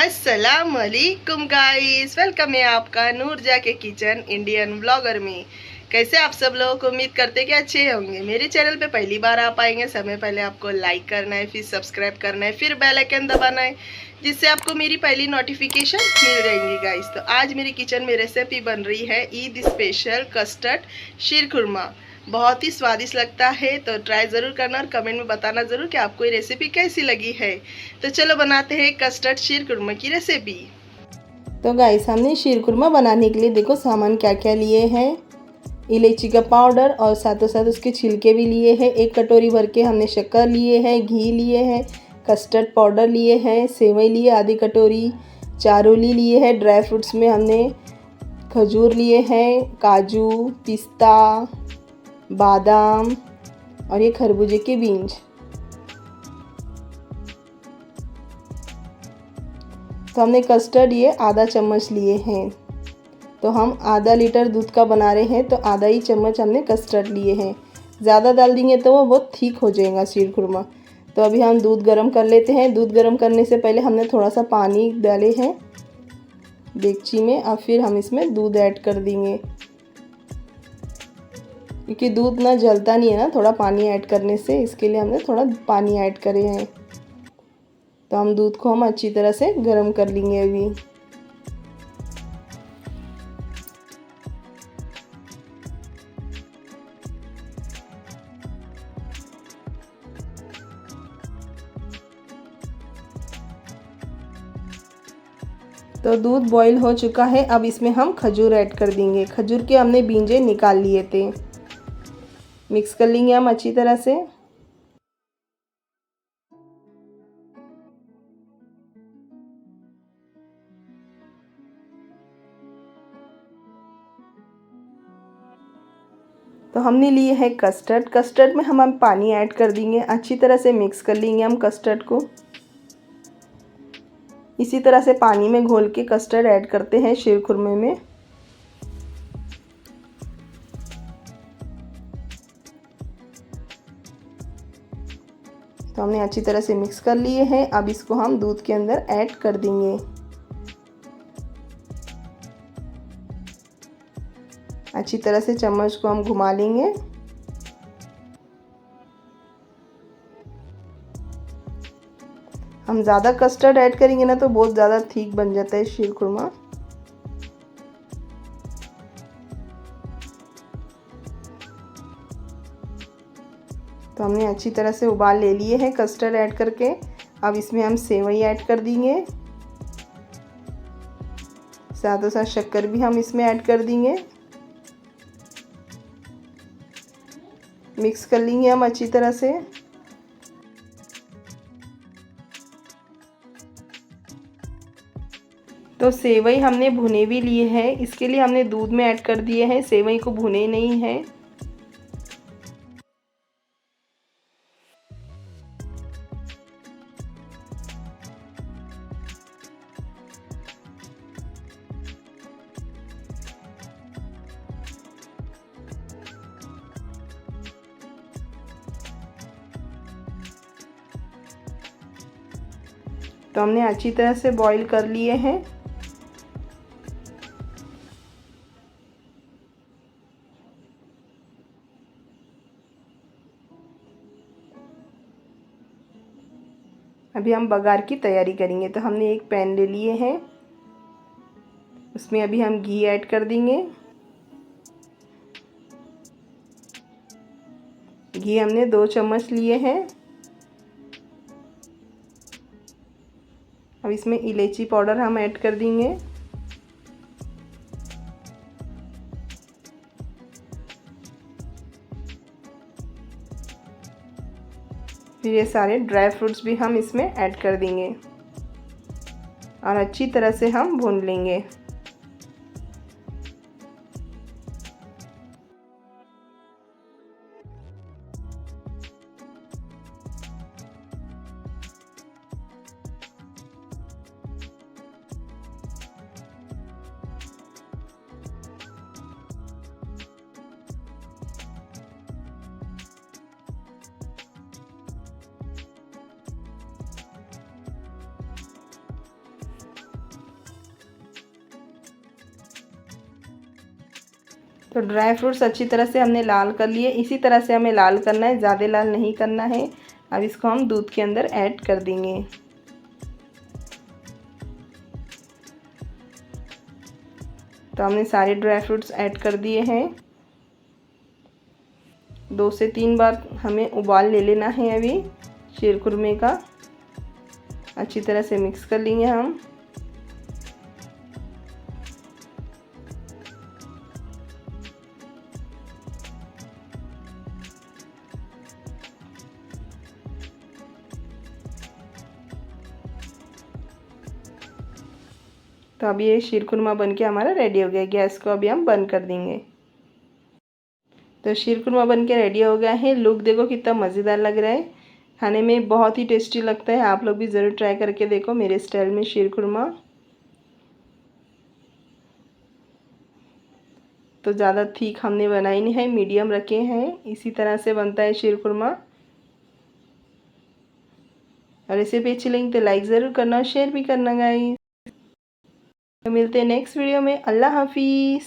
अस्सलाम वालेकुम guys, welcome है आपका नूरजा के किचन इंडियन ब्लॉगर में। कैसे आप सब लोग, उम्मीद करते कि अच्छे होंगे। मेरे चैनल पे पहली बार आप आएंगे, समय पहले आपको लाइक करना है, फिर सब्सक्राइब करना है, फिर बेल आइकन दबाना है, जिससे आपको मेरी पहली नोटिफिकेशन मिल जाएंगी गाइस। तो आज मेरी किचन में रेसिपी बन रही है ईद स्पेशल कस्टर्ड शीर खुरमा। बहुत ही स्वादिष्ट लगता है, तो ट्राई ज़रूर करना और कमेंट में बताना ज़रूर कि आपको ये रेसिपी कैसी लगी है। तो चलो बनाते हैं कस्टर्ड शीर खुरमा की रेसिपी। तो गाइस, हमने शीर खुरमा बनाने के लिए देखो सामान क्या क्या लिए हैं। इलायची का पाउडर और साथों साथ उसके छिलके भी लिए हैं। 1 कटोरी भर के हमने शक्कर लिए हैं, घी लिए हैं, कस्टर्ड पाउडर लिए हैं, सेवई लिए आधी कटोरी, चारोली लिए हैं। ड्राई फ्रूट्स में हमने खजूर लिए हैं, काजू, पिस्ता, बादाम और ये खरबूजे के बीज। तो हमने कस्टर्ड ये आधा चम्मच लिए हैं। तो हम आधा लीटर दूध का बना रहे हैं, तो आधा ही चम्मच हमने कस्टर्ड लिए हैं। ज़्यादा डाल देंगे तो वो बहुत थिक हो जाएगा शीर खुरमा। तो अभी हम दूध गर्म कर लेते हैं। दूध गर्म करने से पहले हमने थोड़ा सा पानी डाले हैं डेगची में, और फिर हम इसमें दूध ऐड कर देंगे, क्योंकि दूध ना जलता नहीं है ना थोड़ा पानी ऐड करने से, इसके लिए हमने थोड़ा पानी ऐड करे हैं। तो हम दूध को हम अच्छी तरह से गर्म कर लेंगे अभी। तो दूध बॉईल हो चुका है। अब इसमें हम खजूर ऐड कर देंगे। खजूर के हमने बीजे निकाल लिए थे। मिक्स कर लेंगे हम अच्छी तरह से। तो हमने लिए है कस्टर्ड। कस्टर्ड में हम पानी ऐड कर देंगे। अच्छी तरह से मिक्स कर लेंगे हम कस्टर्ड को। इसी तरह से पानी में घोल के कस्टर्ड ऐड करते हैं शीर खुरमे में। तो हमने अच्छी तरह से मिक्स कर लिए हैं। अब इसको हम दूध के अंदर ऐड कर देंगे। अच्छी तरह से चम्मच को हम घुमा लेंगे। हम ज़्यादा कस्टर्ड ऐड करेंगे ना तो बहुत ज़्यादा थिक बन जाता है शीर खुरमा। तो हमने अच्छी तरह से उबाल ले लिए हैं कस्टर्ड ऐड करके। अब इसमें हम सेवई ऐड कर देंगे, साथों साथ शक्कर भी हम इसमें ऐड कर देंगे। मिक्स कर लेंगे हम अच्छी तरह से। तो सेवई हमने भुने भी लिए हैं, इसके लिए हमने दूध में ऐड कर दिए हैं, सेवई को भुने नहीं है। तो हमने अच्छी तरह से बॉईल कर लिए हैं। अभी हम बघार की तैयारी करेंगे। तो हमने एक पैन ले लिए हैं, उसमें अभी हम घी ऐड कर देंगे। घी हमने 2 चम्मच लिए हैं। अब इसमें इलायची पाउडर हम ऐड कर देंगे। फिर ये सारे ड्राई फ्रूट्स भी हम इसमें ऐड कर देंगे और अच्छी तरह से हम भून लेंगे। तो ड्राई फ्रूट्स अच्छी तरह से हमने लाल कर लिए। इसी तरह से हमें लाल करना है, ज़्यादा लाल नहीं करना है। अब इसको हम दूध के अंदर ऐड कर देंगे। तो हमने सारे ड्राई फ्रूट्स ऐड कर दिए हैं। 2 से 3 बार हमें उबाल ले लेना है अभी शीरकुरमे का। अच्छी तरह से मिक्स कर लेंगे हम। तो अब ये शीरकुरमा बनके हमारा रेडी हो गया। गैस को अभी हम बंद कर देंगे। तो शीरकुरमा बनके रेडी हो गया है। लुक देखो कितना मज़ेदार लग रहा है, खाने में बहुत ही टेस्टी लगता है। आप लोग भी ज़रूर ट्राई करके देखो मेरे स्टाइल में शीरकुरमा। तो ज़्यादा थिक हमने बनाई नहीं है, मीडियम रखे हैं। इसी तरह से बनता है शीरकुरमा। और रेसिपी अच्छी लगी तो लाइक ज़रूर करना और शेयर भी करना गाइस। तो मिलते हैं नेक्स्ट वीडियो में। अल्लाह हाफिज़।